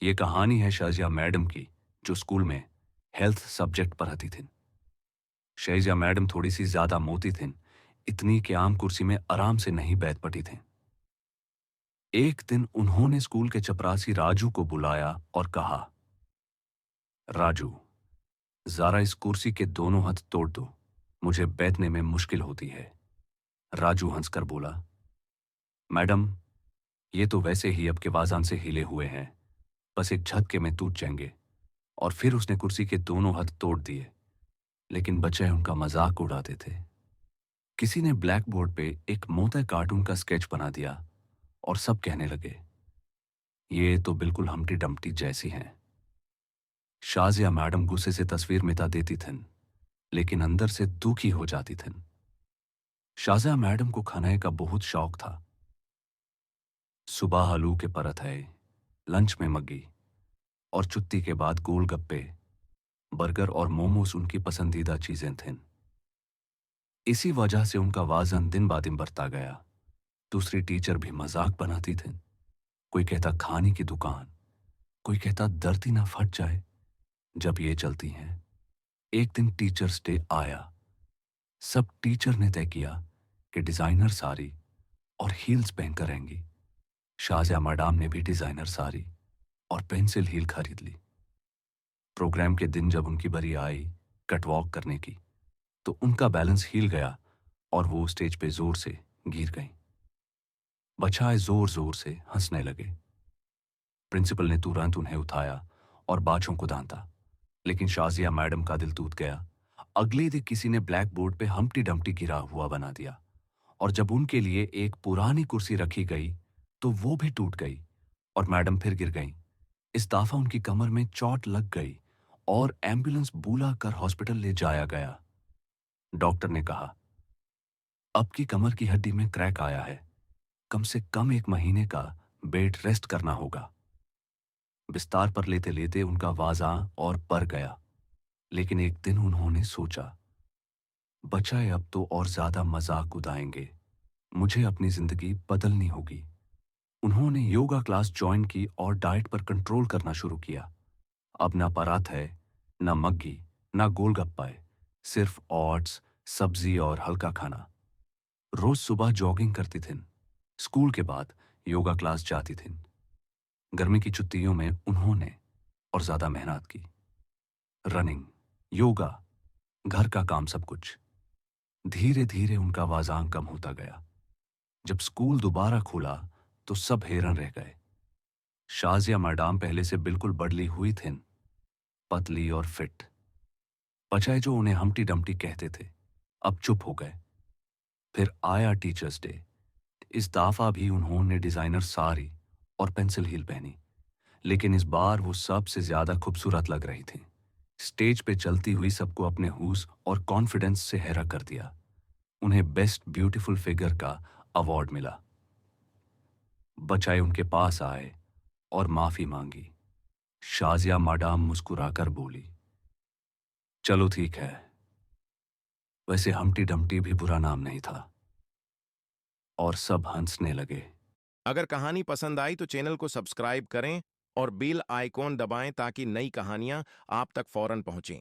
ये कहानी है शाजिया मैडम की, जो स्कूल में हेल्थ सब्जेक्ट पढ़ाती थीं। शाजिया मैडम थोड़ी सी ज्यादा मोटी थीं, इतनी कि आम कुर्सी में आराम से नहीं बैठ पटी थीं। एक दिन उन्होंने स्कूल के चपरासी राजू को बुलाया और कहा, राजू, जरा इस कुर्सी के दोनों हाथ तोड़ दो, मुझे बैठने में मुश्किल होती है। राजू हंसकर बोला, मैडम, ये तो वैसे ही अब के बाजान से हिले हुए हैं, बस एक झटके में टूट जाएंगे। और फिर उसने कुर्सी के दोनों हाथ तोड़ दिए। लेकिन बच्चे उनका मजाक उड़ाते थे। किसी ने ब्लैक बोर्ड पे एक मोटा कार्टून का स्केच बना दिया और सब कहने लगे, ये तो बिल्कुल हम्टी डम्टी जैसी हैं। शाजिया मैडम गुस्से से तस्वीर मिटा देती थीं, लेकिन अंदर से दुखी हो जाती थीं। शाजिया मैडम को खाने का बहुत शौक था। सुबह आलू के पराठे, लंच में मग्गी और छुट्टी के बाद गोलगप्पे, बर्गर और मोमोज उनकी पसंदीदा चीजें थीं। इसी वजह से उनका वजन दिन ब दिन बढ़ता गया। दूसरी टीचर भी मजाक बनाती थी। कोई कहता खाने की दुकान, कोई कहता धरती ना फट जाए। जब ये चलती हैं, एक दिन टीचर्स डे आया। सब टीचर ने तय किया कि डिजाइनर साड़ी और हील्स पहनकर आएंगी। शाजिया मैडम ने भी डिजाइनर साड़ी और पेंसिल हील खरीद ली। प्रोग्राम के दिन जब उनकी बारी आई कटवॉक करने की, तो उनका बैलेंस हिल गया और वो स्टेज पे जोर से गिर गई। बच्चे जोर जोर से हंसने लगे। प्रिंसिपल ने तुरंत उन्हें उठाया और बाजों को दांता, लेकिन शाजिया मैडम का दिल टूट गया। अगले दिन किसी ने ब्लैक बोर्ड पे हम्टी डम्टी गिरा हुआ बना दिया, और जब उनके लिए एक पुरानी कुर्सी रखी गई तो वो भी टूट गई और मैडम फिर गिर गई। इस दफा उनकी कमर में चोट लग गई और एम्बुलेंस बुला कर हॉस्पिटल ले जाया गया। डॉक्टर ने कहा, अब की कमर की हड्डी में क्रैक आया है, कम से कम 1 महीने का बेड रेस्ट करना होगा। बिस्तार पर लेते लेते उनका वाजा और बढ़ गया। लेकिन एक दिन उन्होंने सोचा, बचाए अब तो और ज्यादा मजाक उड़ाएंगे, मुझे अपनी जिंदगी बदलनी होगी। उन्होंने योगा क्लास ज्वाइन की और डाइट पर कंट्रोल करना शुरू किया। अब ना पराठे, ना मग्गी, ना गोलगप्पे, सिर्फ ओट्स, सब्जी और हल्का खाना। रोज सुबह जॉगिंग करती थीं, स्कूल के बाद योगा क्लास जाती थीं। गर्मी की छुट्टियों में उन्होंने और ज्यादा मेहनत की। रनिंग, योगा, घर का काम, सब कुछ। धीरे धीरे उनका वजन कम होता गया। जब स्कूल दोबारा खुला तो सब हैरान रह गए। शाजिया मैडम पहले से बिल्कुल बदली हुई थीं, पतली और फिट। बचाए जो उन्हें हम्टी डम्टी कहते थे, अब चुप हो गए। फिर आया टीचर्स डे। इस दफा भी उन्होंने डिजाइनर साड़ी और पेंसिल हील पहनी, लेकिन इस बार वो सबसे ज्यादा खूबसूरत लग रही थी। स्टेज पे चलती हुई सबको अपने हुस और कॉन्फिडेंस से हैरा कर दिया। उन्हें बेस्ट ब्यूटीफुल फिगर का अवार्ड मिला। बचाए उनके पास आए और माफी मांगी। शाजिया मैडम मुस्कुराकर बोली, चलो ठीक है, वैसे हम्टी डम्टी भी बुरा नाम नहीं था। और सब हंसने लगे। अगर कहानी पसंद आई तो चैनल को सब्सक्राइब करें और बेल आइकॉन दबाएं ताकि नई कहानियां आप तक फौरन पहुंचें।